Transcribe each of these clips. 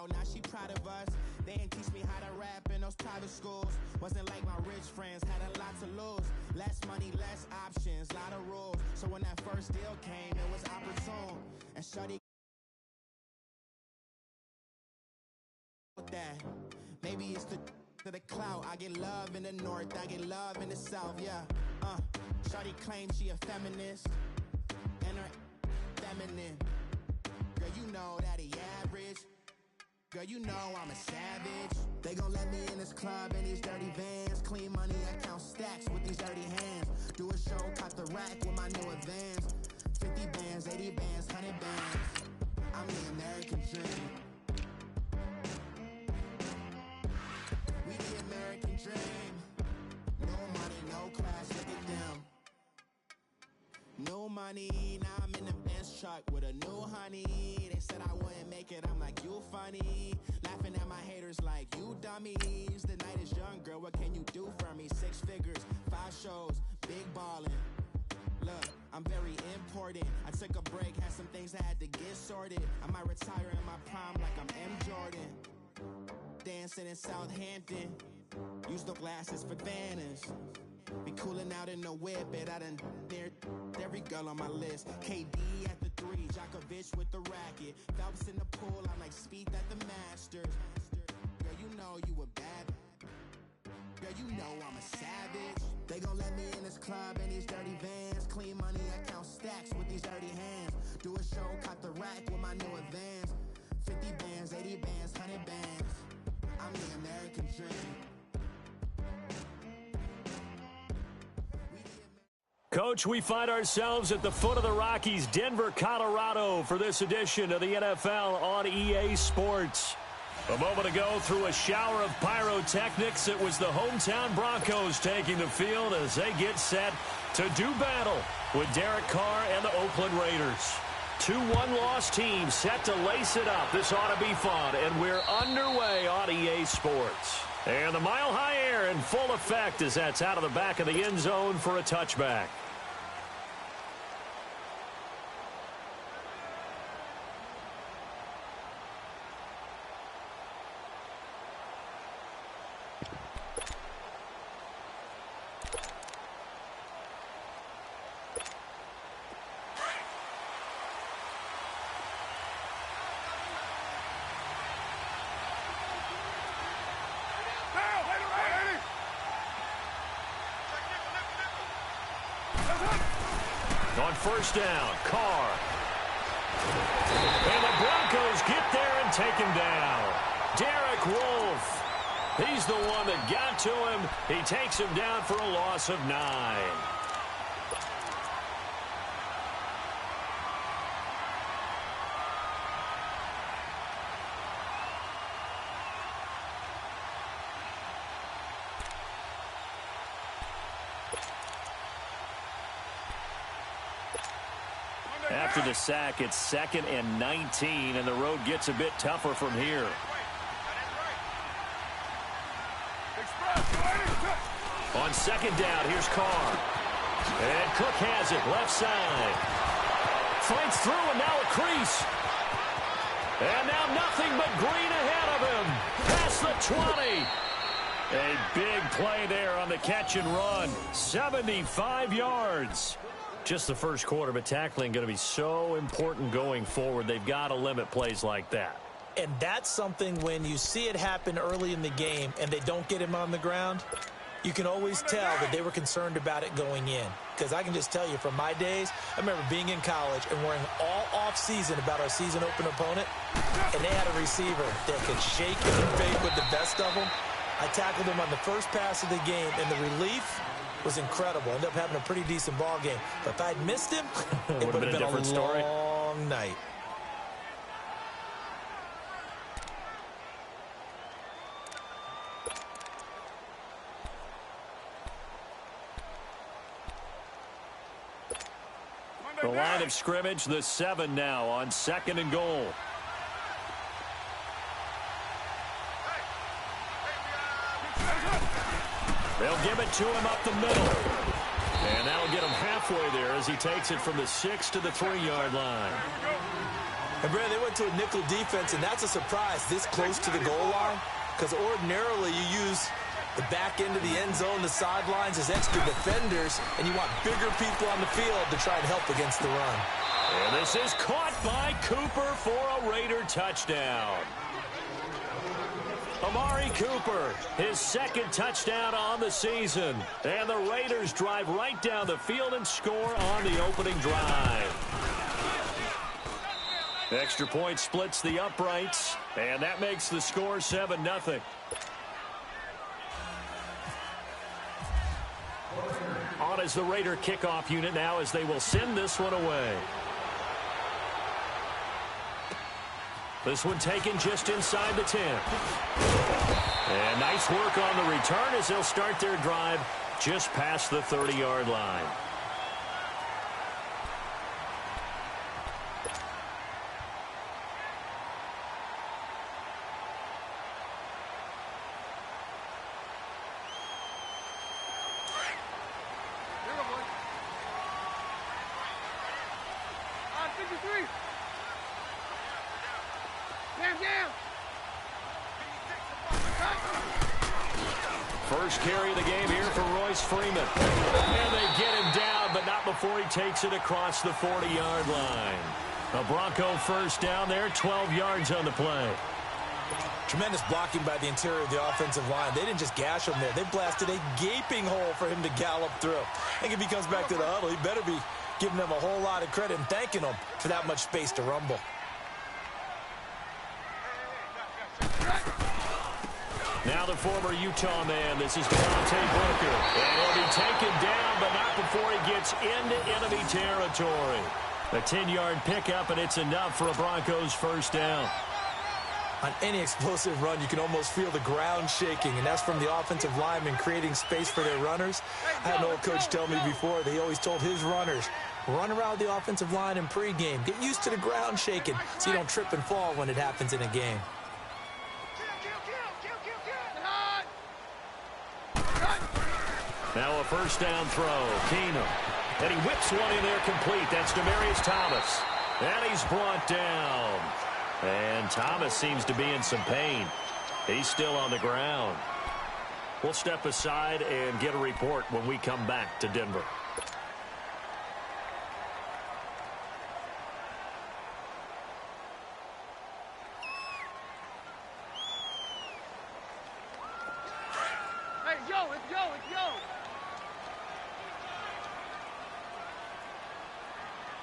out, now she proud of us. They didn't teach me how to rap in those private schools. Wasn't like my rich friends, had a lot to lose. Less money, less options, lot of rules. So when that first deal came, it was opportune. And shawty that. Maybe it's the clout. I get love in the north, I get love in the south, yeah. Shawty claims she a feminist, and her feminine. Girl, you know that he average. Girl, you know I'm a savage. They gon' let me in this club in these dirty vans. Clean money, I count stacks with these dirty hands. Do a show, caught the rack with my new advance. 50 bands, 80 bands, 100 bands. I'm the American dream. We the American dream. No money, no class, look at them. No money, now I'm in the Benz truck with a new honey. They said I wouldn't make it, I'm like, you funny. Laughing at my haters like, you dummies. The night is young, girl, what can you do for me? 6 figures, 5 shows, big ballin'. Look, I'm very important. I took a break, had some things I had to get sorted. I might retire in my prime like I'm M. Jordan. Dancing in Southampton. Use the glasses for Vannas. Be cooling out in the whip, but I done dared every girl on my list. KD at the 3, Djokovic with the racket. Phelps in the pool, I'm like Speed at the Masters. Girl, you know you a bad. Girl, you know I'm a savage. They gon' let me in this club in these dirty vans. Clean money, I count stacks with these dirty hands. Do a show, caught the rack with my new advance. 50 bands, 80 bands, 100 bands. I'm the American dream. Coach, we find ourselves at the foot of the Rockies, Denver, Colorado, for this edition of the NFL on EA Sports. A moment ago, through a shower of pyrotechnics, it was the hometown Broncos taking the field as they get set to do battle with Derek Carr and the Oakland Raiders. 2 one-loss teams set to lace it up. This ought to be fun, and we're underway on EA Sports. And the mile-high air in full effect as that's out of the back of the end zone for a touchback. On first down, Carr. And the Broncos get there and take him down. Derek Wolfe. He's the one that got to him. He takes him down for a loss of 9. After the sack, it's 2nd and 19, and the road gets a bit tougher from here. On second down, here's Carr. And Cook has it, left side. Fights through, and now a crease. And now nothing but green ahead of him. Past the 20. A big play there on the catch and run. 75 yards. Just the first quarter, but tackling going to be so important going forward. They've got to limit plays like that. And that's something when you see it happen early in the game and they don't get him on the ground, you can always tell that they were concerned about it going in. Because I can just tell you from my days, I remember being in college and worrying all off-season about our season open opponent, and they had a receiver that could shake and bake with the best of them. I tackled him on the first pass of the game, and the relief was incredible. Ended up having a pretty decent ball game. But if I'd missed him, it would have been a different story. Long night. The line of scrimmage, the 7 now on 2nd and goal. They'll give it to him up the middle. And that'll get him halfway there as he takes it from the 6 to the 3-yard line. And, Brad, they went to a nickel defense, and that's a surprise this close to the goal line, because ordinarily you use the back end of the end zone, the sidelines as extra defenders, and you want bigger people on the field to try and help against the run. And this is caught by Cooper for a Raider touchdown. Amari Cooper, his second touchdown on the season. And the Raiders drive right down the field and score on the opening drive. Extra point splits the uprights, and that makes the score 7-0. On as the Raider kickoff unit now as they will send this one away. This one taken just inside the 10. And nice work on the return as they'll start their drive just past the 30-yard line. First carry of the game here for Royce Freeman. And they get him down, but not before he takes it across the 40-yard line. A Bronco first down there, 12 yards on the play. Tremendous blocking by the interior of the offensive line. They didn't just gash him there. They blasted a gaping hole for him to gallop through. I think if he comes back to the huddle, he better be giving them a whole lot of credit and thanking them for that much space to rumble. Now the former Utah man, this is Devontae Booker. And he'll be taken down, but not before he gets into enemy territory. A 10-yard pickup, and it's enough for a Broncos first down. On any explosive run, you can almost feel the ground shaking, and that's from the offensive linemen creating space for their runners. I had an old coach tell me before that he always told his runners, run around the offensive line in pregame. Get used to the ground shaking so you don't trip and fall when it happens in a game. Now a first down throw. Keenum. And he whips one in there complete. That's Demaryius Thomas. And he's brought down. And Thomas seems to be in some pain. He's still on the ground. We'll step aside and get a report when we come back to Denver. Hey, Joe, it's Joe, it's Joe.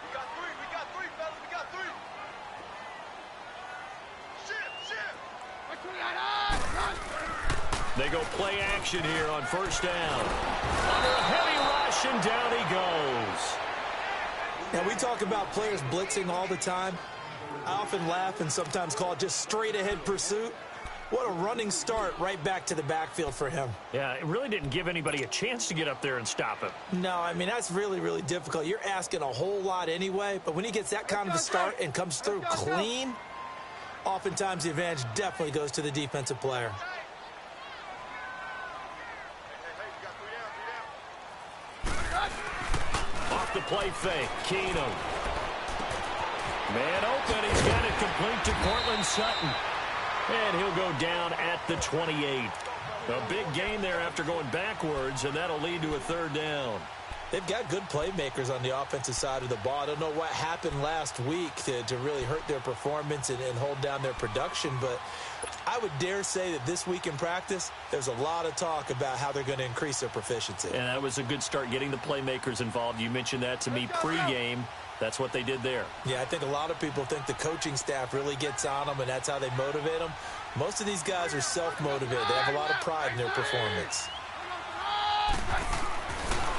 We got three, fellas, we got three. They go play action here on first down. Under a heavy rush, and down he goes. Now, we talk about players blitzing all the time. I often laugh and sometimes call it just straight-ahead pursuit. What a running start right back to the backfield for him. Yeah, it really didn't give anybody a chance to get up there and stop him. No, I mean, that's really, really difficult. You're asking a whole lot anyway, but when he gets that kind of a start and comes through clean, oftentimes the advantage definitely goes to the defensive player. Off the play fake, Keenum. Man open, he's got it complete to Cortland Sutton. And he'll go down at the 28. A big gain there after going backwards, and that'll lead to a third down. They've got good playmakers on the offensive side of the ball. I don't know what happened last week to really hurt their performance and hold down their production, but I would dare say that this week in practice, there's a lot of talk about how they're going to increase their proficiency. And that was a good start getting the playmakers involved. You mentioned that to me pregame. That's what they did there. Yeah, I think a lot of people think the coaching staff really gets on them, and that's how they motivate them. Most of these guys are self-motivated. They have a lot of pride in their performance.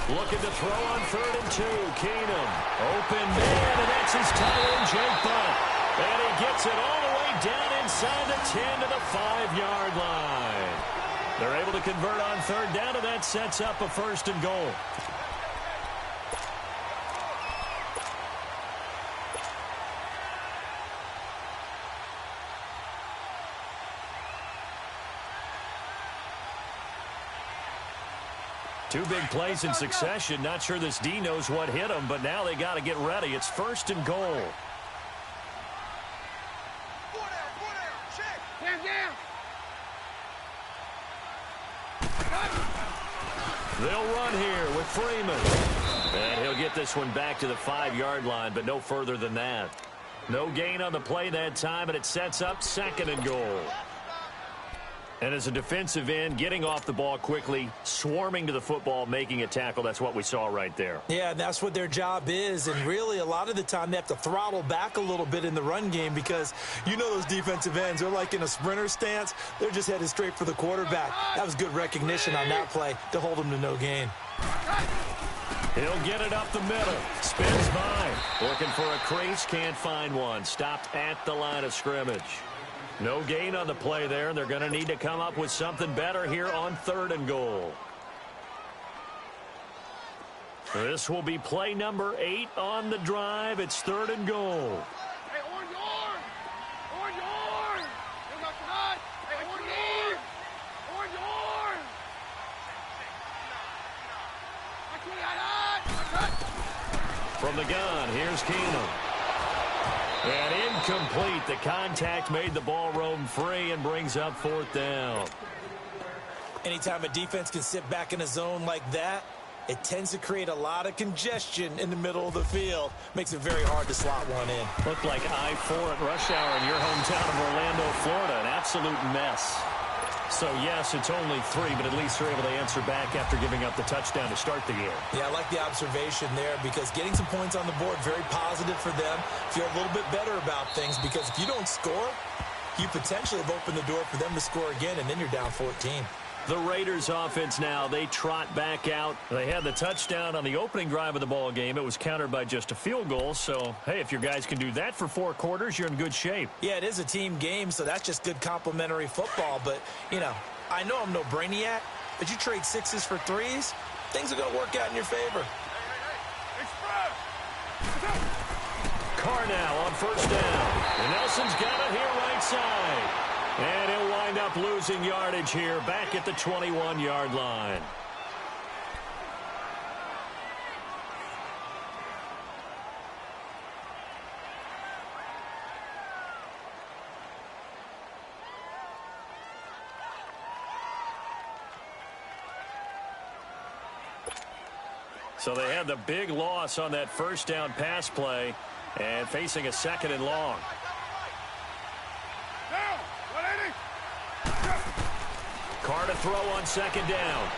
Looking to throw on 3rd and 2. Keenum. Open man, and that's his tight end, Jake Butt. And he gets it all the way down inside the 10 to the 5-yard line. They're able to convert on 3rd down, and that sets up a 1st and goal. Two big plays in succession. Not sure this D knows what hit him, but now they got to get ready. It's 1st and goal. jam. They'll run here with Freeman. And he'll get this one back to the 5-yard line, but no further than that. No gain on the play that time, and it sets up 2nd and goal. And as a defensive end, getting off the ball quickly, swarming to the football, making a tackle, that's what we saw right there. Yeah, and that's what their job is. And really, a lot of the time, they have to throttle back a little bit in the run game because you know those defensive ends, they're like in a sprinter stance. They're just headed straight for the quarterback. That was good recognition on that play to hold them to no gain. He'll get it up the middle. Spins by. Looking for a crease, can't find one. Stopped at the line of scrimmage. No gain on the play there, and they're going to need to come up with something better here on 3rd and goal. This will be play number 8 on the drive. It's 3rd and goal. Hey, orange, orange! Orange, orange! You're not tonight! Hey, orange, orange! Orange, orange! From the gun, here's Keenum. And incomplete. The contact made the ball roam free and brings up 4th down. Anytime a defense can sit back in a zone like that, it tends to create a lot of congestion in the middle of the field. Makes it very hard to slot one in. Looked like I-4 at rush hour in your hometown of Orlando, Florida. An absolute mess. So, yes, it's only 3, but at least they're able to answer back after giving up the touchdown to start the game. Yeah, I like the observation there because getting some points on the board, very positive for them. Feel a little bit better about things because if you don't score, you potentially have opened the door for them to score again, and then you're down 14. The Raiders offense now, they trot back out. They had the touchdown on the opening drive of the ball game. It was countered by just a field goal. So, hey, if your guys can do that for 4 quarters, you're in good shape. Yeah, it is a team game, so that's just good complimentary football. But, you know, I know I'm no brainiac, but you trade 6s for 3s, things are going to work out in your favor. Carr now on 1st down. And Nelson's got it here right side. And he'll wind up losing yardage here back at the 21-yard line. So they had the big loss on that 1st down pass play and facing a 2nd and long. Carr to throw on 2nd down.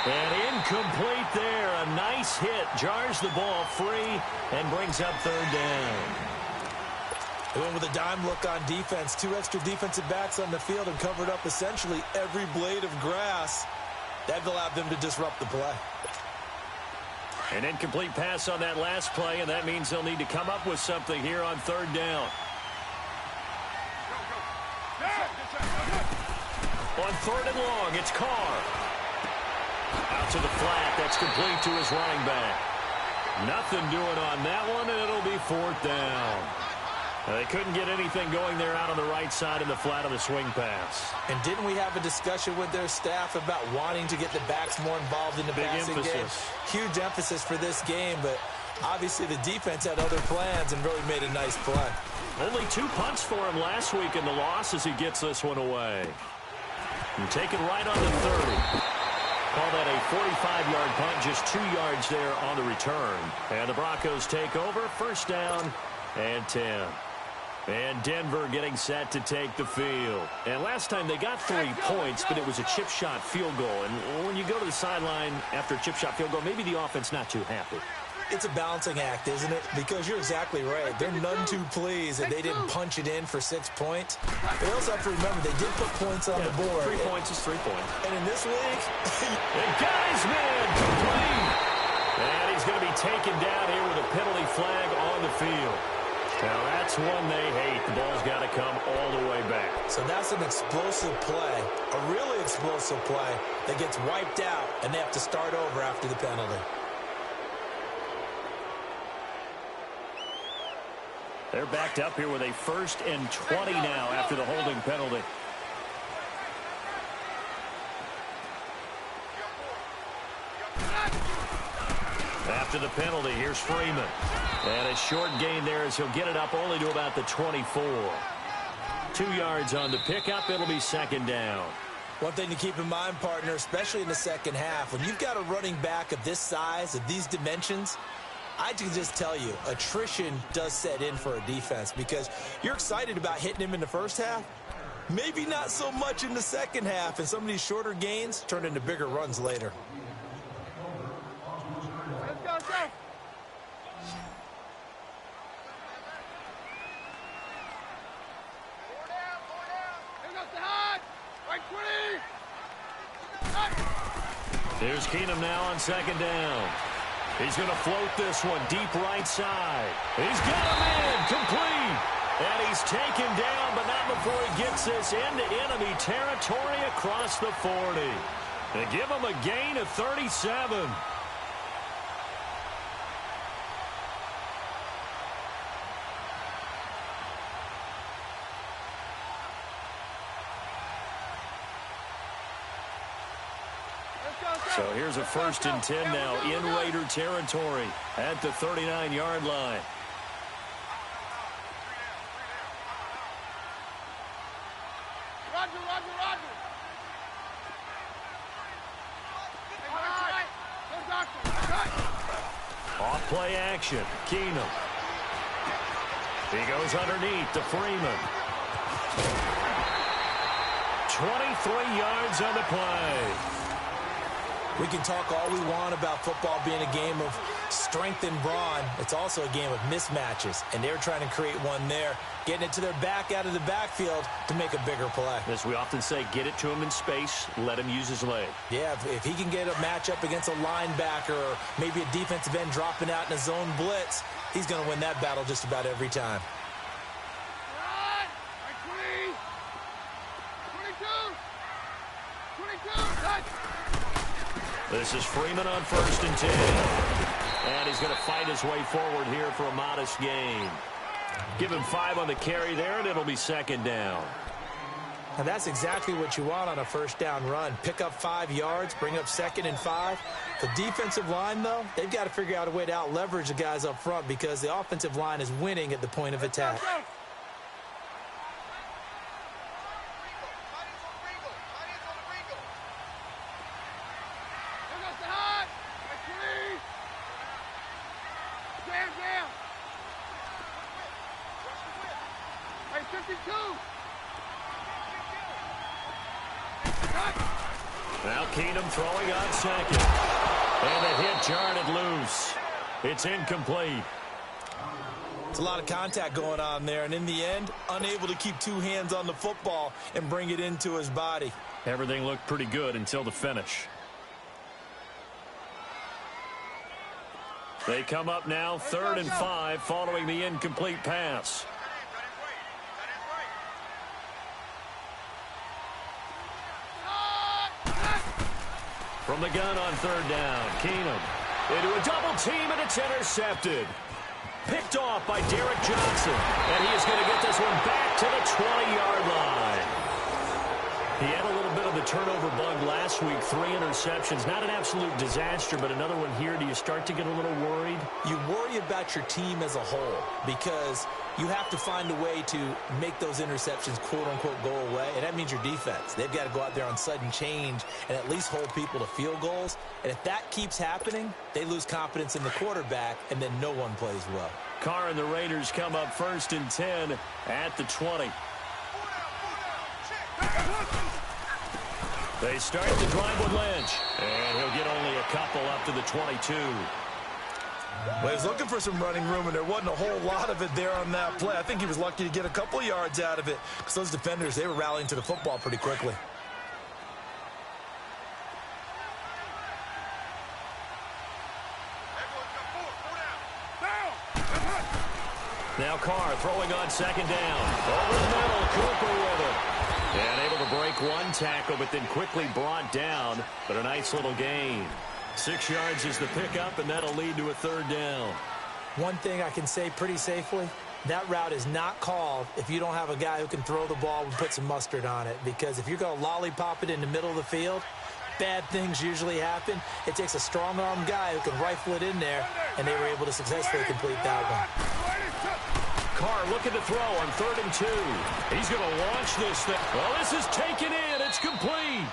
And incomplete there. A nice hit. Jars the ball free and brings up 3rd down. They went with a dime look on defense. 2 extra defensive backs on the field and covered up essentially every blade of grass. That allowed them to disrupt the play. An incomplete pass on that last play, and that means they'll need to come up with something here on 3rd down. On 3rd and long, it's Carr. Out to the flat. That's complete to his running back. Nothing doing on that one, and it'll be 4th down. They couldn't get anything going there out on the right side in the flat of the swing pass. And didn't we have a discussion with their staff about wanting to get the backs more involved in the passing game? Huge emphasis for this game, but obviously the defense had other plans and really made a nice play. Only 2 punts for him last week in the loss as he gets this one away. And taken right on the 30. Call that a 45-yard punt, just 2 yards there on the return. And the Broncos take over, 1st down and 10. And Denver getting set to take the field. And last time they got 3 points, but it was a chip shot field goal. And when you go to the sideline after a chip shot field goal, maybe the offense not too happy. It's a balancing act, isn't it? Because you're exactly right. They're none too pleased that they didn't punch it in for 6 points. They also have to remember they did put points on the board. 3 points is 3 points. And in this league, and Geisman complete. And he's going to be taken down here with a penalty flag on the field. Now that's one they hate. The ball's got to come all the way back. So that's an explosive play, a really explosive play that gets wiped out, and they have to start over after the penalty. They're backed up here with a 1st and 20 now after the holding penalty. After After the penalty, here's Freeman. And a short gain there as he'll get it up only to about the 24. 2 yards on the pickup. It'll be second down. One thing to keep in mind, partner, especially in the second half, when you've got a running back of this size, of these dimensions, I can just tell you, attrition does set in for a defense because you're excited about hitting him in the first half. Maybe not so much in the second half, and some of these shorter gains turn into bigger runs later. Let's go, let's go. Here goes the high. Right 20. Here's Keenum now on second down. He's going to float this one deep right side. He's got him in, complete. And he's taken down, but not before he gets this into enemy territory across the 40. They give him a gain of 37. So here's a 1st and 10 now in Raider territory at the 39-yard line. Roger, Roger, Roger. Go doctor. Off play action. Keenum. He goes underneath to Freeman. 23 yards on the play. We can talk all we want about football being a game of strength and brawn. It's also a game of mismatches, and they're trying to create one there, getting it to their back out of the backfield to make a bigger play. As we often say, get it to him in space, let him use his leg. Yeah, if he can get a matchup against a linebacker or maybe a defensive end dropping out in a zone blitz, he's going to win that battle just about every time. Right 20. 22. 22. Touch. This is Freeman on 1st and 10. And he's going to fight his way forward here for a modest gain. Give him 5 on the carry there, and it'll be second down. And that's exactly what you want on a first down run. Pick up 5 yards, bring up 2nd and 5. The defensive line, though, they've got to figure out a way to out-leverage the guys up front because the offensive line is winning at the point of attack. Now Keenum throwing on second. And the hit jarred it loose. It's incomplete. It's a lot of contact going on there, and in the end, unable to keep 2 hands on the football and bring it into his body. Everything looked pretty good until the finish. They come up now 3rd and 5 following the incomplete pass. From the gun on 3rd down, Keenum into a double team, and it's intercepted. Picked off by Derek Johnson, and he is going to get this one back to the 20-yard line. He had a little bit of the turnover bug last week, 3 interceptions. Not an absolute disaster, but another one here. Do you start to get a little worried? You worry about your team as a whole because you have to find a way to make those interceptions, quote-unquote, go away, and that means your defense. They've got to go out there on sudden change and at least hold people to field goals, and if that keeps happening, they lose confidence in the quarterback, and then no one plays well. Carr and the Raiders come up 1st and 10 at the 20. They start the drive with Lynch, and he'll get only a couple up to the 22. Well, he was looking for some running room, and there wasn't a whole lot of it there on that play. I think he was lucky to get a couple yards out of it because those defenders, they were rallying to the football pretty quickly. Now Carr throwing on 2nd down. Over the middle, Cooper with it. And able to break one tackle, but then quickly brought down. But a nice little gain. 6 yards is the pickup, and that'll lead to a 3rd down. One thing I can say pretty safely, that route is not called if you don't have a guy who can throw the ball and put some mustard on it. Because if you're going to lollipop it in the middle of the field, bad things usually happen. It takes a strong-arm guy who can rifle it in there, and they were able to successfully complete that one. Carr looking to throw on 3rd and 2. He's going to launch this thing. Well, this is taken in. It's complete.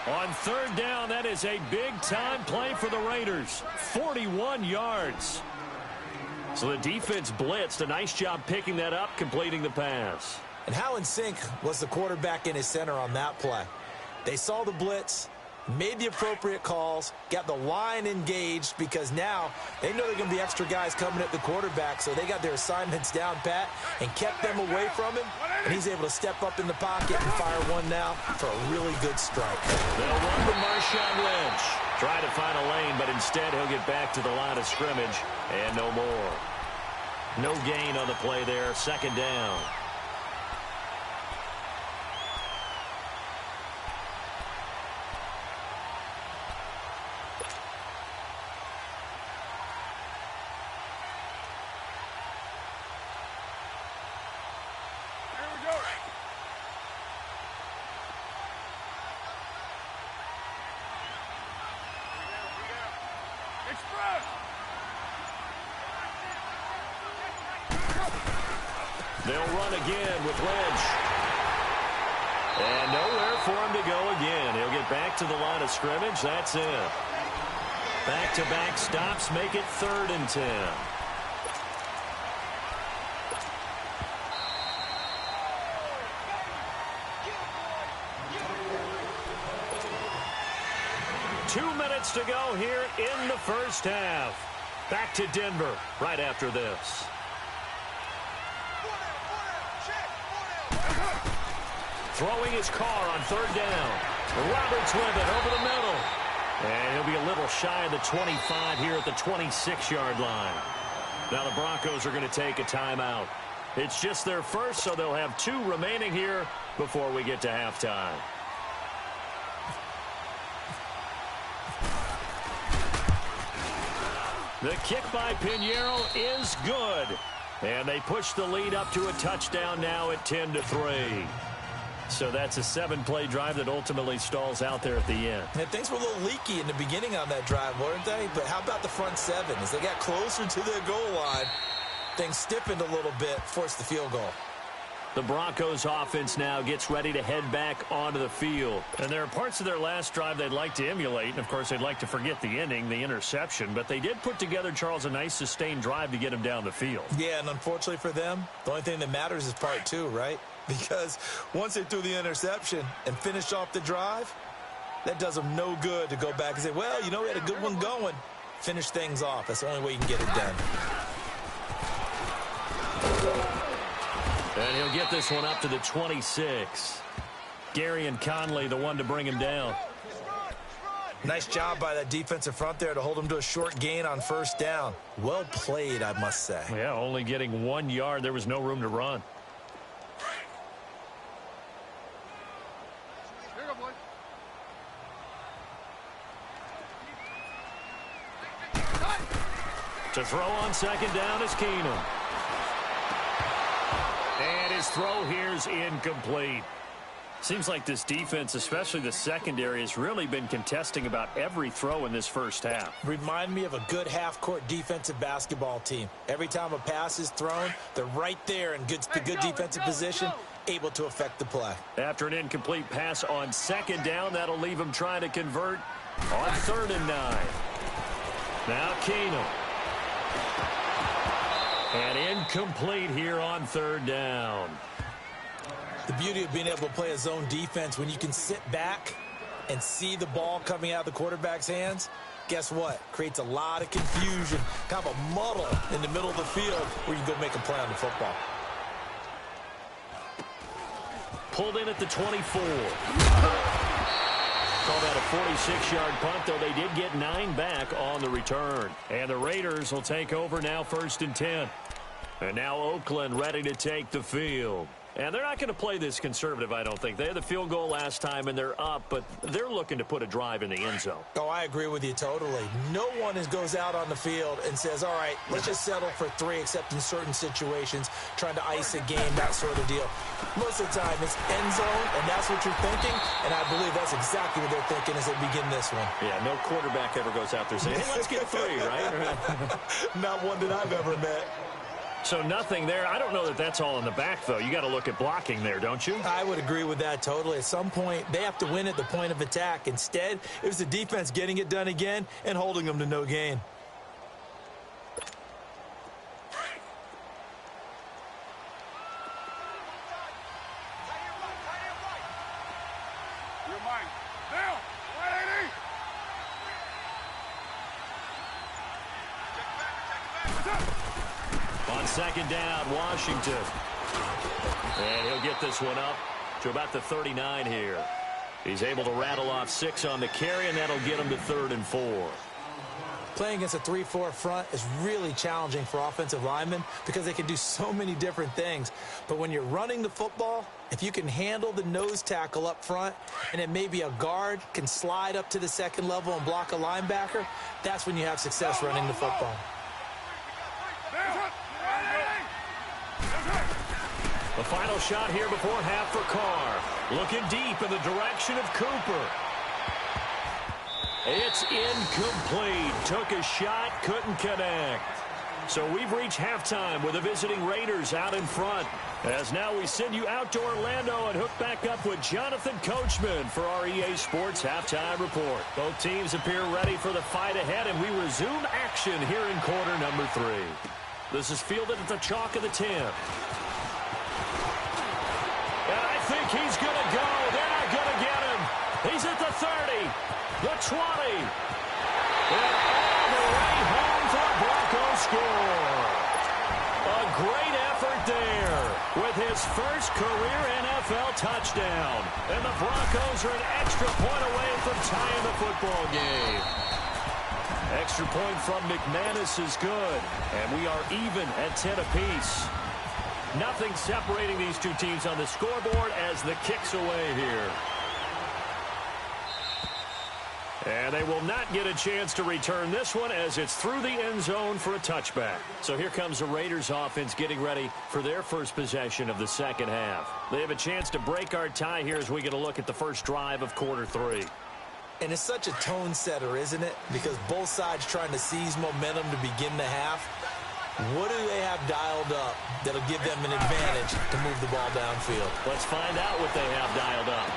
On 3rd down, that is a big-time play for the Raiders. 41 yards. So the defense blitzed. A nice job picking that up, completing the pass. And how in sync was the quarterback and his center on that play? They saw the blitz, made the appropriate calls, got the line engaged because now they know there are going to be extra guys coming at the quarterback, so they got their assignments down pat and kept them away from him, and he's able to step up in the pocket and fire one now for a really good strike. They'll run to Marshawn Lynch. Try to find a lane, but instead he'll get back to the line of scrimmage and no more. No gain on the play there, 2nd down. They'll run again with Lynch. And nowhere for him to go again. He'll get back to the line of scrimmage. That's it. Back-to-back stops make it 3rd and 10. Two minutes to go here in the first half. Back to Denver right after this. Throwing his Carr on 3rd down. Roberts with it over the middle. And he'll be a little shy of the 25 here at the 26-yard line. Now the Broncos are going to take a timeout. It's just their first, so they'll have 2 remaining here before we get to halftime. The kick by Pinheiro is good. And they push the lead up to a touchdown now at 10-3. So that's a 7-play drive that ultimately stalls out there at the end. And things were a little leaky in the beginning on that drive, weren't they? But how about the front 7? As they got closer to their goal line, things stiffened a little bit, forced the field goal. The Broncos offense now gets ready to head back onto the field. And there are parts of their last drive they'd like to emulate. And, of course, they'd like to forget the inning, the interception. But they did put together, Charles, a nice sustained drive to get them down the field. Yeah, and unfortunately for them, the only thing that matters is part 2, right? Because once they threw the interception and finished off the drive, that does them no good to go back and say, well, you know, we had a good one going. Finish things off. That's the only way you can get it done. And he'll get this one up to the 26. Gary and Conley, the one to bring him down. Nice job by that defensive front there to hold him to a short gain on 1st down. Well played, I must say. Yeah, only getting 1 yard. There was no room to run. To throw on 2nd down is Keenum. And his throw here is incomplete. Seems like this defense, especially the secondary, has really been contesting about every throw in this first half. Remind me of a good half-court defensive basketball team. Every time a pass is thrown, they're right there in good defensive position, able to affect the play. After an incomplete pass on 2nd down, that'll leave him trying to convert on 3rd and 9. Now Keenum. And incomplete here on 3rd down. The beauty of being able to play a zone defense, when you can sit back and see the ball coming out of the quarterback's hands, guess what? Creates a lot of confusion, kind of a muddle in the middle of the field where you can go make a play on the football. Pulled in at the 24. Call that a 46-yard punt, though they did get 9 back on the return. And the Raiders will take over now 1st and 10. And now Oakland ready to take the field. And they're not going to play this conservative, I don't think. They had the field goal last time, and they're up, but they're looking to put a drive in the end zone. Oh, I agree with you totally. No one goes out on the field and says, all right, let's just settle for 3, except in certain situations, trying to ice a game, that sort of deal. Most of the time, it's end zone, and that's what you're thinking, and I believe that's exactly what they're thinking as they begin this one. Yeah, no quarterback ever goes out there saying, hey, let's get 3, right? Not one that I've ever met. So nothing there. I don't know that that's all in the back, though. You got to look at blocking there, don't you? I would agree with that totally. At some point, they have to win at the point of attack. Instead, it was the defense getting it done again and holding them to no gain. Your mind. Now, 180. On second down, Washington. And he'll get this one up to about the 39 here. He's able to rattle off 6 on the carry, and that'll get him to 3rd and 4. Playing against a 3-4 front is really challenging for offensive linemen because they can do so many different things. But when you're running the football, if you can handle the nose tackle up front, and then maybe a guard can slide up to the second level and block a linebacker, that's when you have success running the football. The final shot here before half for Carr. Looking deep in the direction of Cooper. It's incomplete. Took a shot, couldn't connect. So we've reached halftime with the visiting Raiders out in front. As now we send you out to Orlando and hook back up with Jonathan Coachman for our EA Sports Halftime Report. Both teams appear ready for the fight ahead, and we resume action here in quarter number 3. This is fielded at the chalk of the 10. And I think he's going to go. They're not going to get him. He's at the 30, the 20. And all the way home for a Broncos score. A great effort there with his first career NFL touchdown. And the Broncos are an extra point away from tying the football game. Extra point from McManus is good. And we are even at 10 apiece. Nothing separating these two teams on the scoreboard as the kick's away here. And they will not get a chance to return this one as it's through the end zone for a touchback. So here comes the Raiders offense getting ready for their first possession of the second half. They have a chance to break our tie here as we get a look at the first drive of quarter 3. And it's such a tone setter, isn't it? Because both sides trying to seize momentum to begin the half. What do they have dialed up that'll give them an advantage to move the ball downfield? Let's find out what they have dialed up.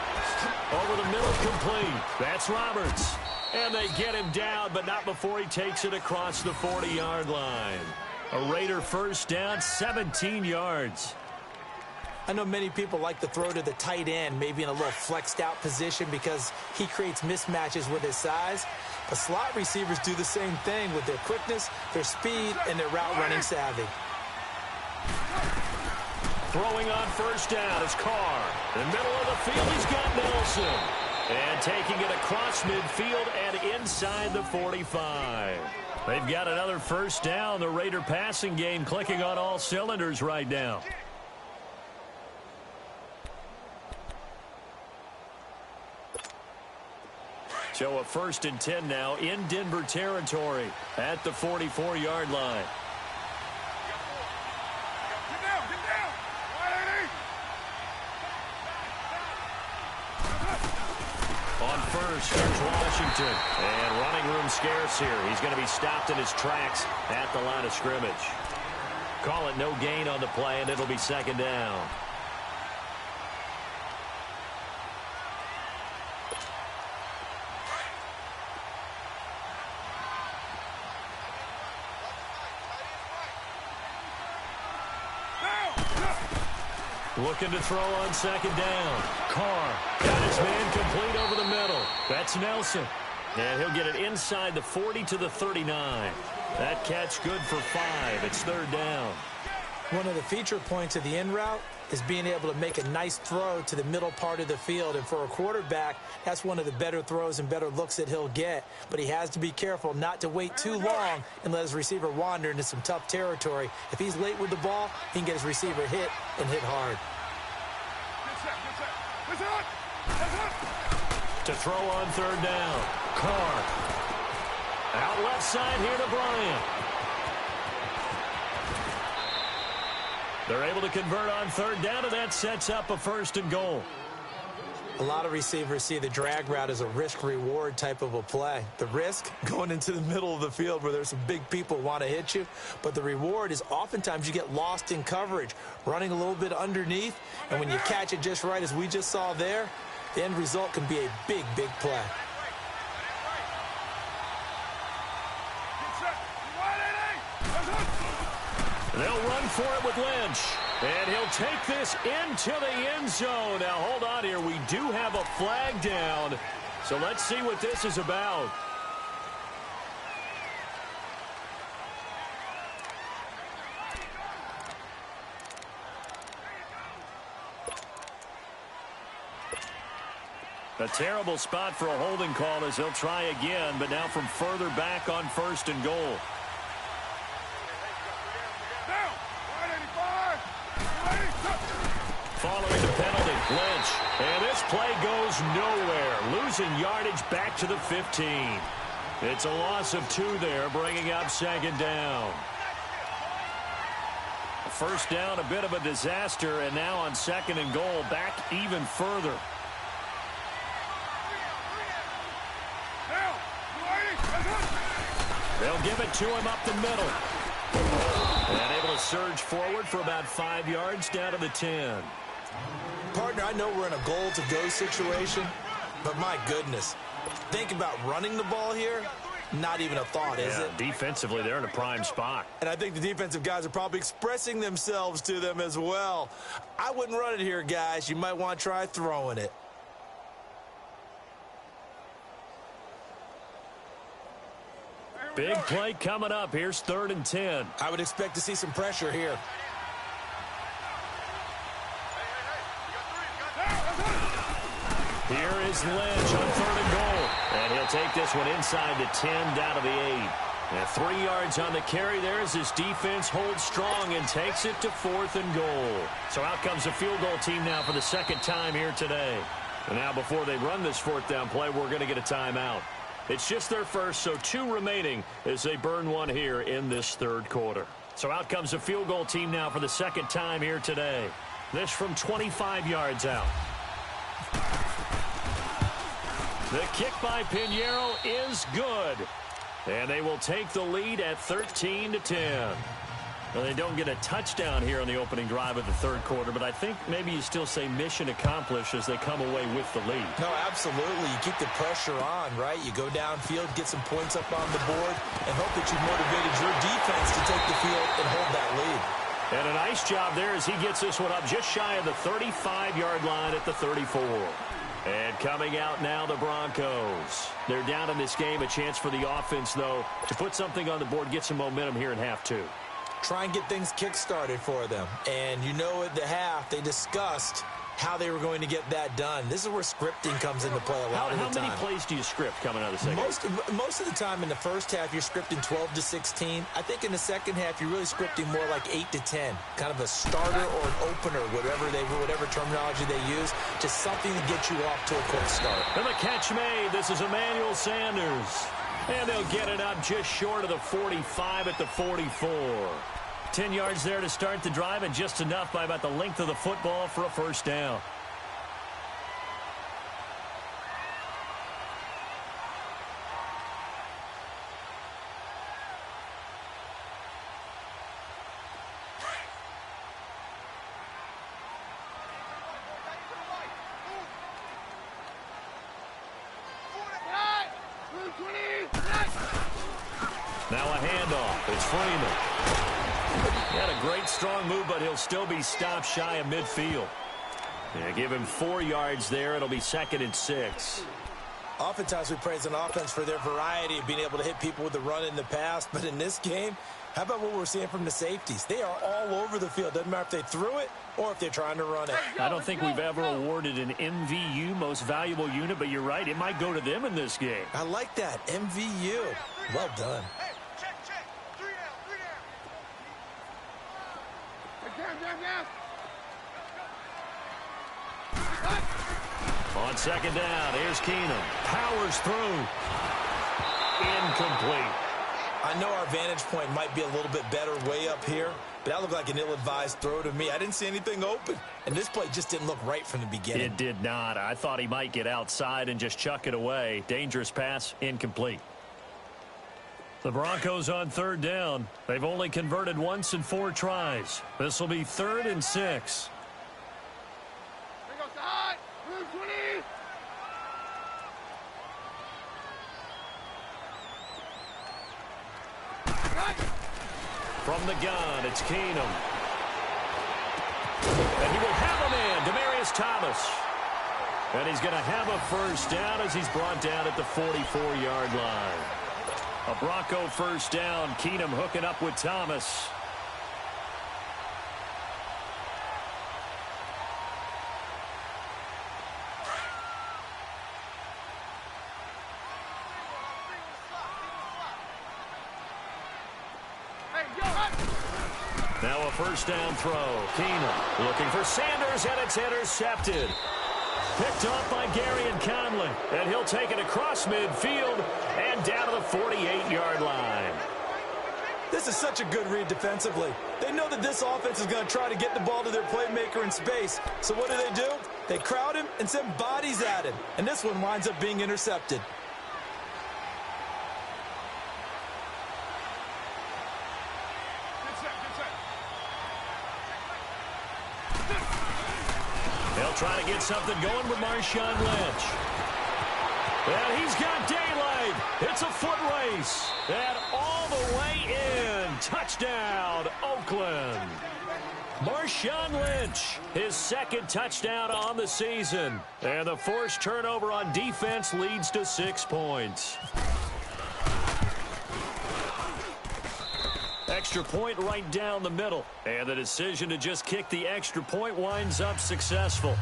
Over the middle, complete. That's Roberts. And they get him down, but not before he takes it across the 40-yard line. A Raider first down, 17 yards. I know many people like to throw to the tight end, maybe in a little flexed out position because he creates mismatches with his size. But slot receivers do the same thing with their quickness, their speed, and their route running savvy. Throwing on first down is Carr. In the middle of the field, he's got Nelson. And taking it across midfield and inside the 45. They've got another first down. The Raider passing game clicking on all cylinders right now. So a 1st and 10 now in Denver territory at the 44-yard line. Get down, 180. On first, here's Washington. And running room scarce here. He's going to be stopped in his tracks at the line of scrimmage. Call it no gain on the play, and it'll be second down. Looking to throw on second down. Carr got his man complete over the middle. That's Nelson. And he'll get it inside the 40 to the 39. That catch good for 5. It's 3rd down. One of the feature points of the in route is being able to make a nice throw to the middle part of the field. And for a quarterback, that's one of the better throws and better looks that he'll get. But he has to be careful not to wait too long and let his receiver wander into some tough territory. If he's late with the ball, he can get his receiver hit and hit hard. To throw on third down. Carr. Out left side here to Bryant. They're able to convert on third down, and that sets up a 1st and goal. A lot of receivers see the drag route as a risk-reward type of a play. The risk, going into the middle of the field where there's some big people who want to hit you. But the reward is oftentimes you get lost in coverage, running a little bit underneath. And when you catch it just right, as we just saw there, the end result can be a big, big play. They'll run for it with Lynch. And he'll take this into the end zone. Now, hold on here. We do have a flag down. So let's see what this is about. A terrible spot for a holding call as he'll try again, but now from further back on 1st and goal. Following the penalty, Lynch. And this play goes nowhere. Losing yardage back to the 15. It's a loss of 2 there, bringing up 2nd down. First down, a bit of a disaster, and now on 2nd and goal, back even further. They'll give it to him up the middle. And able to surge forward for about 5 yards down to the 10. Partner, I know we're in a goal-to-go situation, but my goodness, think about running the ball here. Not even a thought, is it? Defensively, they're in a prime spot. And I think the defensive guys are probably expressing themselves to them as well. I wouldn't run it here, guys. You might want to try throwing it. Big play coming up. Here's 3rd and 10. I would expect to see some pressure here. Here is Lynch on 3rd and goal. And he'll take this one inside the 10 down to the 8. And 3 yards on the carry there as his defense holds strong and takes it to 4th and goal. So out comes a field goal team now for the 2nd time here today. And now before they run this 4th down play, we're going to get a timeout. It's just their first, so 2 remaining as they burn one here in this 3rd quarter. So out comes a field goal team now for the 2nd time here today. This from 25 yards out. The kick by Pinheiro is good. And they will take the lead at 13-10. Well, they don't get a touchdown here on the opening drive of the 3rd quarter, but I think maybe you still say mission accomplished as they come away with the lead. No, absolutely. You keep the pressure on, right? You go downfield, get some points up on the board, and hope that you've motivated your defense to take the field and hold that lead. And a nice job there as he gets this one up just shy of the 35-yard line at the 34. And coming out now, the Broncos. They're down in this game. A chance for the offense, though, to put something on the board, get some momentum here in half 2. Try and get things kick-started for them. And you know at the half, they discussed how they were going to get that done. This is where scripting comes into play a lot of the time. How many plays do you script coming out of the second half? Most of the time in the first half, you're scripting 12 to 16. I think in the second half, you're really scripting more like 8 to 10. Kind of a starter or an opener, whatever terminology they use. Just something to get you off to a quick start. And the catch made. This is Emmanuel Sanders. And they'll get it up just short of the 45 at the 44. 10 yards there to start the drive, and just enough by about the length of the football for a 1st down. Now a handoff. It's Freeman. He had a great strong move, but he'll still be stopped shy of midfield. Yeah, give him 4 yards there. It'll be 2nd and 6. Oftentimes we praise an offense for their variety of being able to hit people with the run in the past. But in this game, how about what we're seeing from the safeties? They are all over the field. Doesn't matter if they threw it or if they're trying to run it. I don't think we've ever awarded an MVU, most valuable unit, but you're right. It might go to them in this game. I like that. MVU. Well done. On second down, here's Keenum. Powers through. Incomplete. I know our vantage point might be a little bit better way up here, but that looked like an ill-advised throw to me. I didn't see anything open, and this play just didn't look right from the beginning. It did not. I thought he might get outside and just chuck it away. Dangerous pass, incomplete. The Broncos on third down. They've only converted once in 4 tries. This will be 3rd and 6. Here goes side. Blue 20. From the gun, it's Keenum. And he will have a man, Demaryius Thomas. And he's going to have a first down as he's brought down at the 44-yard line. A Bronco first down. Keenum hooking up with Thomas. Now a first down throw. Keenum looking for Sanders, and it's intercepted. Picked off by Gary and Conley. And he'll take it across midfield and down to the 48-yard line. This is such a good read defensively. They know that this offense is going to try to get the ball to their playmaker in space. So what do? They crowd him and send bodies at him. And this one winds up being intercepted. They'll try to get something going with Marshawn Lynch. And he's got daylight. It's a foot race. And all the way in. Touchdown, Oakland. Marshawn Lynch, his 2nd touchdown on the season. And the forced turnover on defense leads to 6 points. Extra point right down the middle. And the decision to just kick the extra point winds up successful.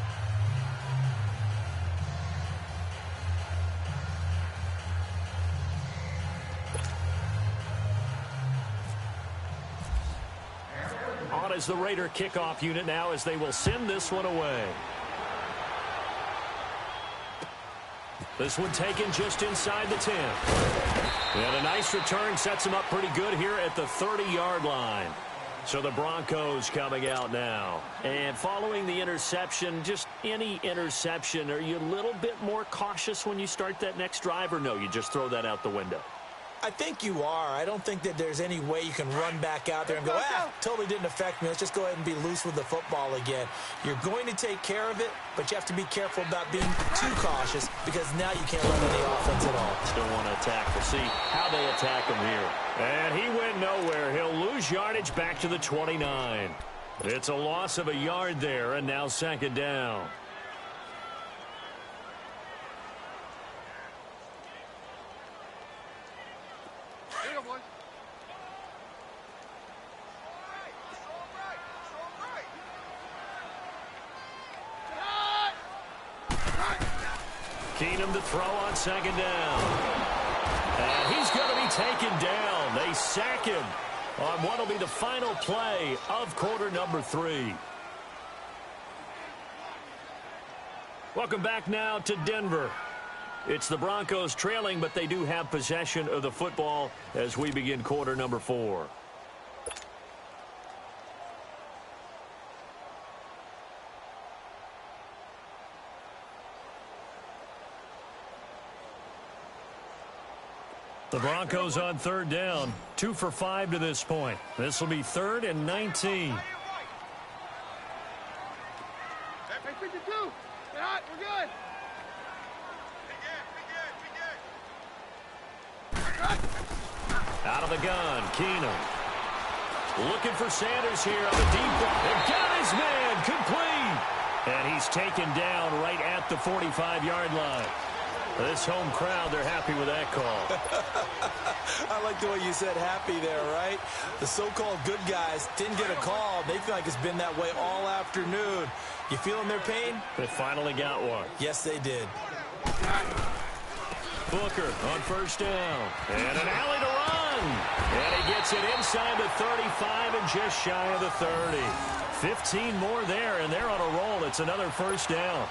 On is the Raider kickoff unit now as they will send this one away. This one taken just inside the 10. And a nice return sets him up pretty good here at the 30-yard line. So the Broncos coming out now. And following the interception, just any interception, are you a little bit more cautious when you start that next drive, or no, you just throw that out the window? I think you are. I don't think that there's any way you can run back out there and go, totally didn't affect me. Let's just go ahead and be loose with the football again. You're going to take care of it, but you have to be careful about being too cautious because now you can't run any offense at all. Still want to attack. We'll see how they attack him here. And he went nowhere. He'll lose yardage back to the 29. It's a loss of a yard there, and now 2nd down. Keenum to throw on 2nd down. And he's going to be taken down. They sack him on what will be the final play of quarter number 3. Welcome back now to Denver. It's the Broncos trailing, but they do have possession of the football as we begin quarter number 4. The Broncos on 3rd down, 2 for 5 to this point. This will be 3rd and 19. Hey, 52. We're hot. We're good. Out of the gun, Keenum. Looking for Sanders here on the deep ball. And got his man, complete. And he's taken down right at the 45-yard line. This home crowd, they're happy with that call. I like the way you said happy there, right? The so-called good guys didn't get a call. They feel like it's been that way all afternoon. You feeling their pain? They finally got one. Yes, they did. Booker on 1st down. And an alley to run. And he gets it inside the 35 and just shy of the 30. 15 more there, and they're on a roll. It's another 1st down.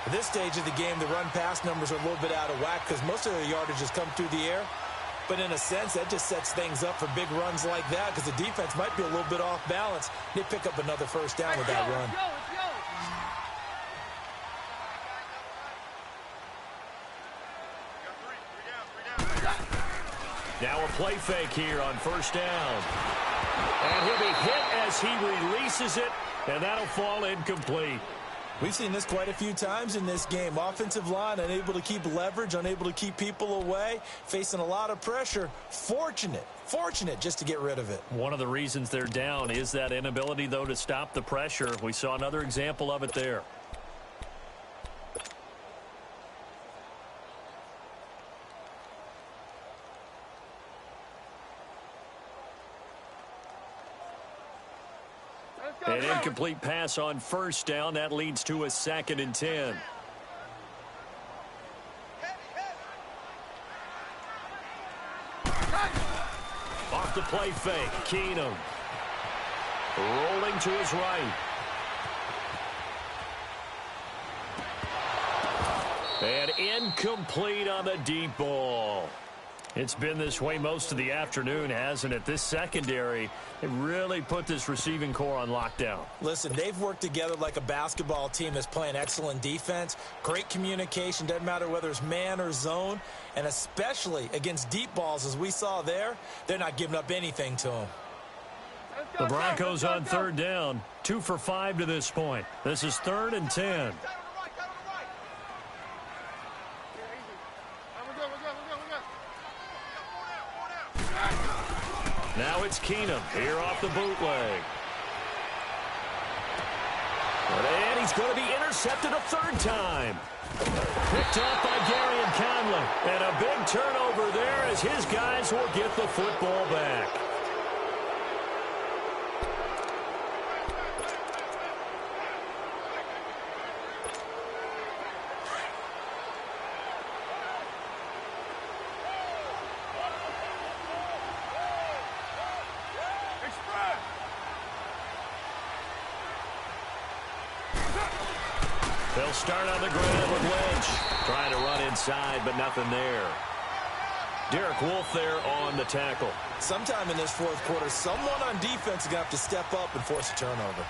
At this stage of the game, the run-pass numbers are a little bit out of whack because most of their yardage has come through the air. But in a sense, that just sets things up for big runs like that because the defense might be a little bit off balance. They pick up another first down with that run. Now a play fake here on first down. And he'll be hit as he releases it, and that'll fall incomplete. We've seen this quite a few times in this game. Offensive line unable to keep leverage, unable to keep people away, facing a lot of pressure. Fortunate just to get rid of it. One of the reasons they're down is that inability, though, to stop the pressure. We saw another example of it there. An incomplete pass on first down. That leads to a 2nd and 10. Off the play fake, Keenum. Rolling to his right. And incomplete on the deep ball. It's been this way most of the afternoon, hasn't it? This secondary, it really put this receiving core on lockdown. Listen, they've worked together like a basketball team that's playing excellent defense. Great communication, doesn't matter whether it's man or zone. And especially against deep balls, as we saw there, they're not giving up anything to them. The Broncos on third down, 2 for 5 to this point. This is 3rd and 10. Now it's Keenum here off the bootleg. And he's going to be intercepted a 3rd time. Picked up by Gary and Conley. And a big turnover there as his guys will get the football back. They'll start on the ground with Lynch. Trying to run inside, but nothing there. Derek Wolfe there on the tackle. Sometime in this 4th quarter, someone on defense is going to have to step up and force a turnover.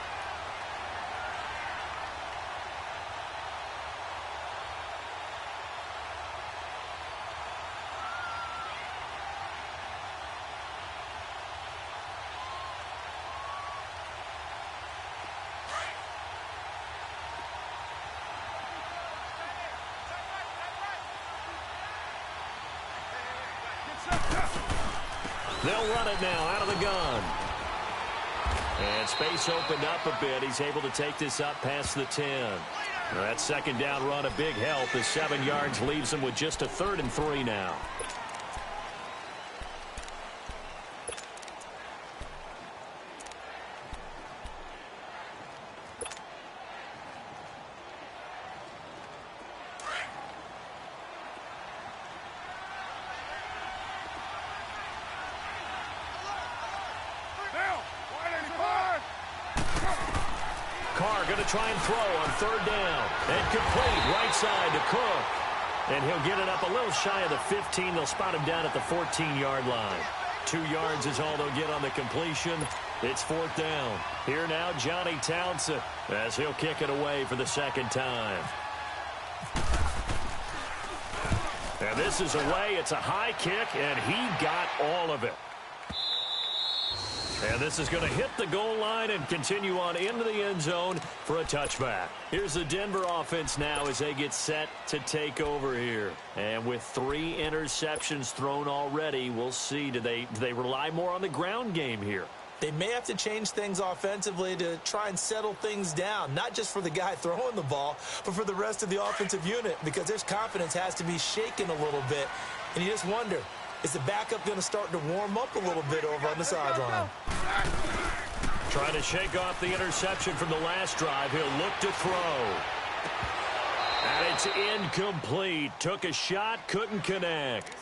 They'll run it now out of the gun. And space opened up a bit. He's able to take this up past the 10. Now that 2nd down run a big help. The 7 yards leaves him with just a 3rd and 3 now. Going to try and throw on 3rd down. And complete right side to Cook. And he'll get it up a little shy of the 15. They'll spot him down at the 14-yard line. 2 yards is all they'll get on the completion. It's 4th down. Here now, Johnny Townsend, as he'll kick it away for the 2nd time. And this is away. It's a high kick, and he got all of it. And this is going to hit the goal line and continue on into the end zone for a touchback. Here's the Denver offense now as they get set to take over here. And with 3 interceptions thrown already, we'll see. Do they rely more on the ground game here? They may have to change things offensively to try and settle things down, not just for the guy throwing the ball, but for the rest of the offensive unit, because their confidence has to be shaken a little bit. And you just wonder, is the backup going to start to warm up a little bit over on the sideline? Trying to shake off the interception from the last drive. He'll look to throw. And it's incomplete. Took a shot, couldn't connect.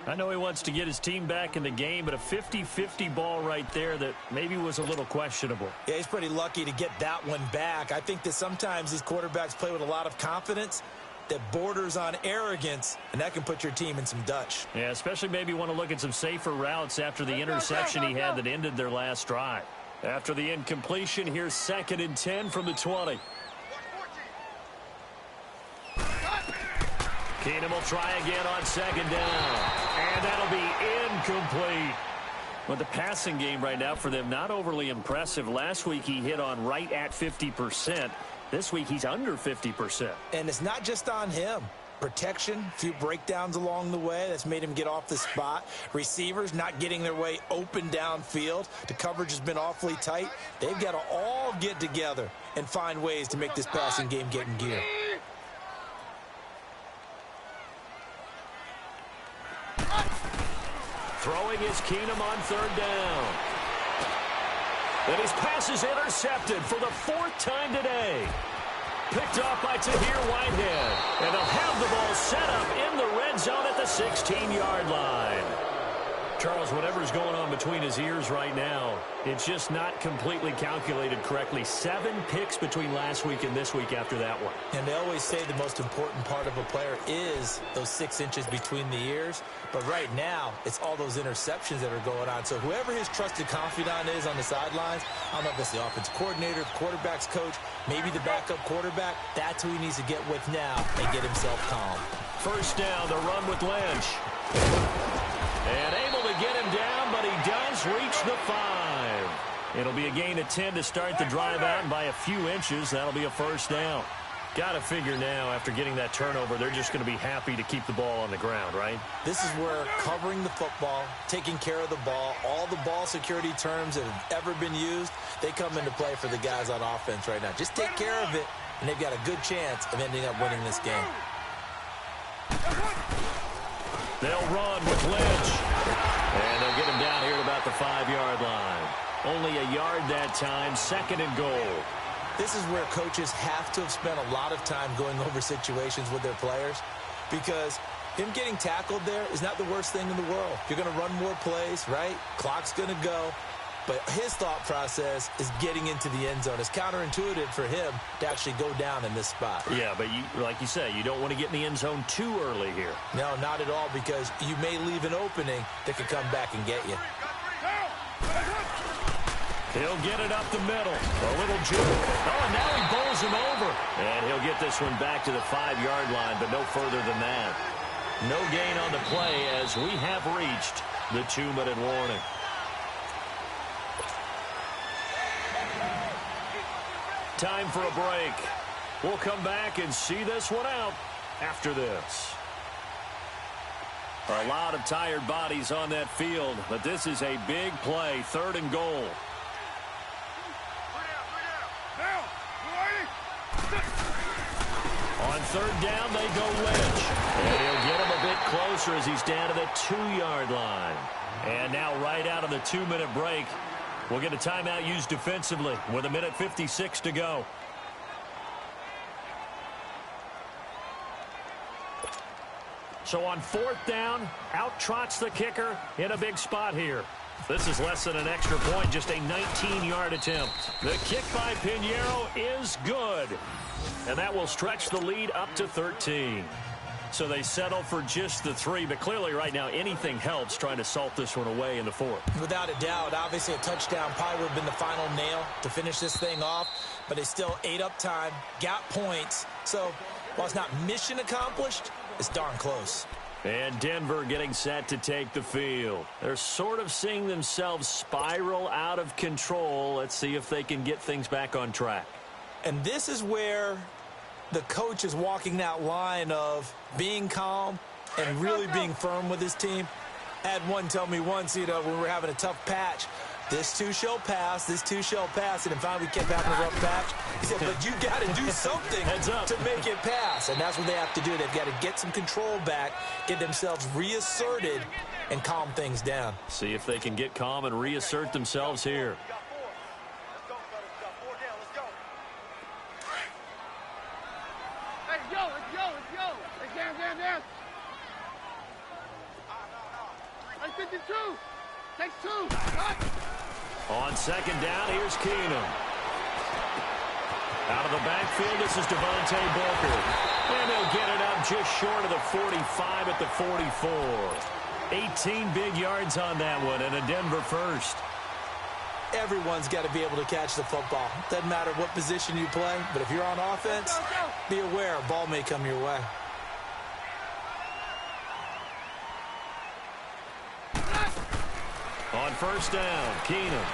I know he wants to get his team back in the game, but a 50-50 ball right there that maybe was a little questionable. Yeah, he's pretty lucky to get that one back. I think that sometimes these quarterbacks play with a lot of confidence that borders on arrogance, and that can put your team in some Dutch. Yeah, especially maybe want to look at some safer routes after the interception he had that ended their last drive. After the incompletion, here's 2nd and 10 from the 20. Keenum will try again on 2nd down. And that'll be incomplete. But the passing game right now for them, not overly impressive. Last week he hit on right at 50%. This week he's under 50%. And it's not just on him. Protection, a few breakdowns along the way that's made him get off the spot. Receivers not getting their way open downfield. The coverage has been awfully tight. They've got to all get together and find ways to make this passing game get in gear. Throwing is Keenum on 3rd down. And his pass is intercepted for the 4th time today. Picked off by Tahir Whitehead. And they'll have the ball set up in the red zone at the 16-yard line. Charles, whatever's going on between his ears right now, it's just not completely calculated correctly. 7 picks between last week and this week after that one. And they always say the most important part of a player is those 6 inches between the ears. But right now, it's all those interceptions that are going on. So whoever his trusted confidant is on the sidelines, I don't know if it's the offense coordinator, quarterback's coach, maybe the backup quarterback, that's who he needs to get with now and get himself calm. 1st down, the run with Lynch. And able to get him down, but he does reach the 5. It'll be a gain of 10 to start the drive out, and by a few inches, that'll be a 1st down. Got to figure now, after getting that turnover, they're just going to be happy to keep the ball on the ground, right? This is where covering the football, taking care of the ball, all the ball security terms that have ever been used, they come into play for the guys on offense right now. Just take care of it, and they've got a good chance of ending up winning this game. They'll run with Lynch. And they'll get him down here at about the 5-yard line. Only a yard that time, 2nd and goal. This is where coaches have to have spent a lot of time going over situations with their players, because him getting tackled there is not the worst thing in the world. You're going to run more plays, right? Clock's going to go. But his thought process is getting into the end zone. It's counterintuitive for him to actually go down in this spot. Yeah, but like you say, you don't want to get in the end zone too early here. No, not at all, because you may leave an opening that could come back and get you. He'll get it up the middle. A little juke. Oh, and now he bowls him over. And he'll get this one back to the 5-yard line, but no further than that. No gain on the play as we have reached the 2-minute warning. Time for a break. We'll come back and see this one out after this. A lot of tired bodies on that field, but this is a big play, 3rd and goal. On 3rd down, they go Lynch. And he'll get him a bit closer as he's down to the 2-yard line. And now right out of the 2-minute break, we'll get a timeout used defensively with 1:56 to go. So on 4th down, out trots the kicker in a big spot here. This is less than an extra point, just a 19-yard attempt. The kick by Pinheiro is good. And that will stretch the lead up to 13. So they settle for just the 3, but clearly right now anything helps trying to salt this one away in the 4th. Without a doubt, obviously a touchdown probably would have been the final nail to finish this thing off, but they still ate up time, got points. So while it's not mission accomplished, it's darn close. And Denver getting set to take the field. They're sort of seeing themselves spiral out of control. Let's see if they can get things back on track. And this is where the coach is walking that line of being calm and really being firm with his team. I had one tell me once, when we were having a tough patch, this too shall pass, this too shall pass, and then finally we kept having a rough patch. He said, but you got to do something to make it pass, and that's what they have to do. They've got to get some control back, get themselves reasserted, and calm things down. See if they can get calm and reassert themselves here. Hey, 52. Take 2. Cut. On second down, here's Keenum. Out of the backfield, this is Devontae Booker. And they'll get it up just short of the 45 at the 44. 18 big yards on that one, and a Denver first. Everyone's got to be able to catch the football. Doesn't matter what position you play, but if you're on offense, be aware a ball may come your way. On first down, Keenum.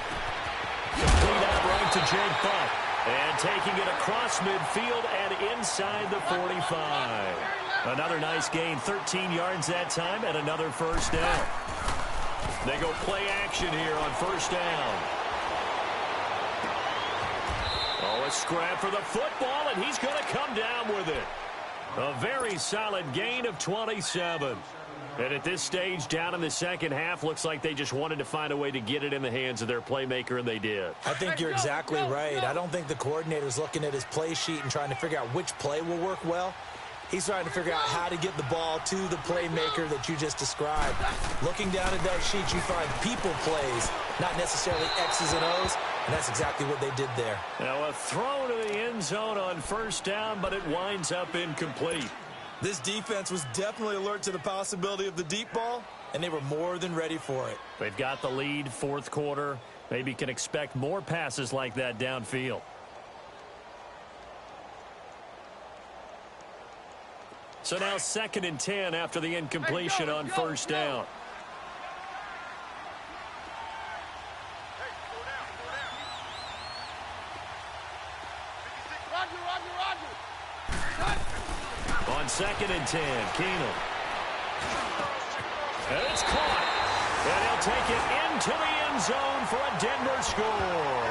Complete out right to Jake Buck. And taking it across midfield and inside the 45. Another nice gain, 13 yards that time, and another first down. They go play action here on first down. Oh, a scrap for the football, and he's going to come down with it. A very solid gain of 27. And at this stage, down in the second half, looks like they just wanted to find a way to get it in the hands of their playmaker, and they did. I think you're exactly right. I don't think the coordinator's looking at his play sheet and trying to figure out which play will work well. He's trying to figure out how to get the ball to the playmaker that you just described. Looking down at that sheet, you find people plays, not necessarily X's and O's, and that's exactly what they did there. Now a throw to the end zone on first down, but it winds up incomplete. This defense was definitely alert to the possibility of the deep ball, and they were more than ready for it. They've got the lead, fourth quarter. Maybe can expect more passes like that downfield. So now 2nd and 10 after the incompletion on first down. On 2nd and 10, Keenum. And it's caught. And he'll take it into the end zone for a Denver score.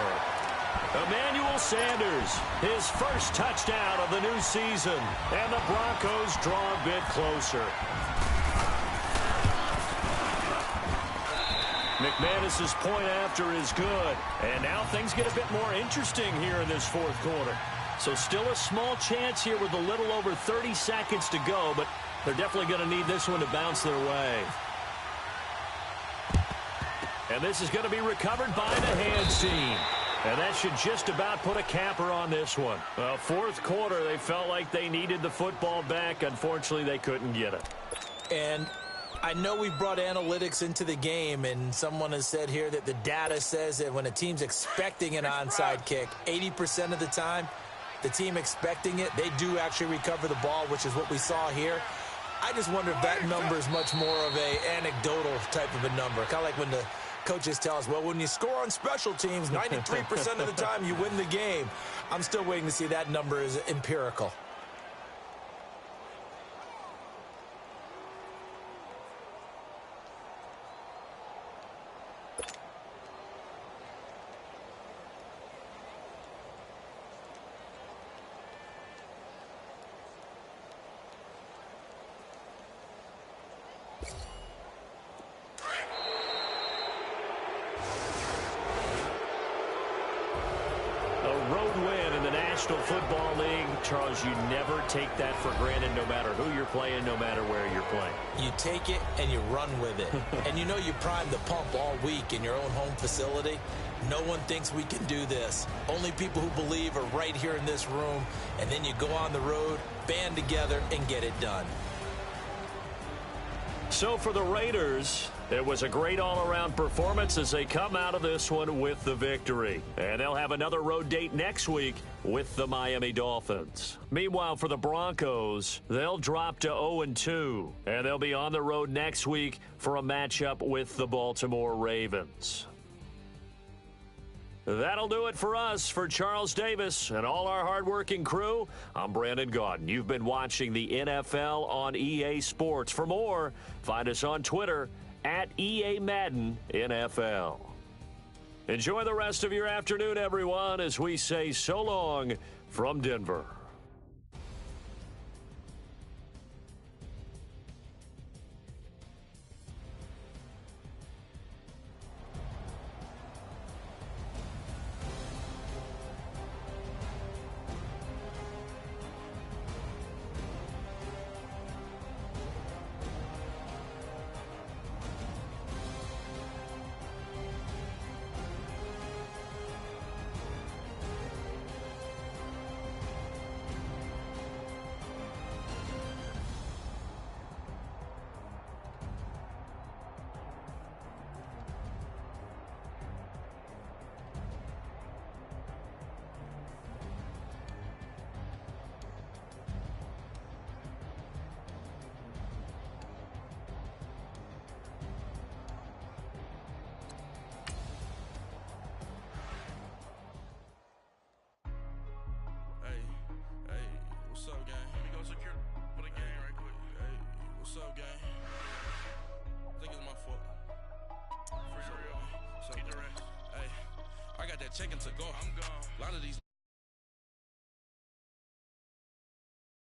Emmanuel Sanders, his first touchdown of the new season. And the Broncos draw a bit closer. McManus's point after is good. And now things get a bit more interesting here in this fourth quarter. So still a small chance here with a little over 30 seconds to go, but they're definitely going to need this one to bounce their way. And this is going to be recovered by the hands team. And that should just about put a capper on this one. Well, fourth quarter, they felt like they needed the football back. Unfortunately, they couldn't get it. And I know we brought analytics into the game, and someone has said here that the data says that when a team's expecting an onside kick, 80% of the time, the team expecting it, they do actually recover the ball, which is what we saw here. I just wonder if that number is much more of a anecdotal type of a number. Kind of like when the coaches tell us, well, when you score on special teams, 93% of the time you win the game. I'm still waiting to see that number is empirical. Football League, Charles, you never take that for granted no matter who you're playing, no matter where you're playing. You take it and you run with it. And you know you primed the pump all week in your own home facility. No one thinks we can do this. Only people who believe are right here in this room. And then you go on the road, band together, and get it done. So for the Raiders, it was a great all-around performance as they come out of this one with the victory. And they'll have another road date next week with the Miami Dolphins. Meanwhile, for the Broncos, they'll drop to 0-2. And they'll be on the road next week for a matchup with the Baltimore Ravens. That'll do it for us. For Charles Davis and all our hardworking crew, I'm Brandon Gaudin. You've been watching the NFL on EA Sports. For more, find us on Twitter at EA Madden NFL. Enjoy the rest of your afternoon, everyone, as we say so long from Denver. What's up, gang? I think it's my fault. For real. So, Keep the rest. hey, I got that check-in to go. I'm gone. A lot of these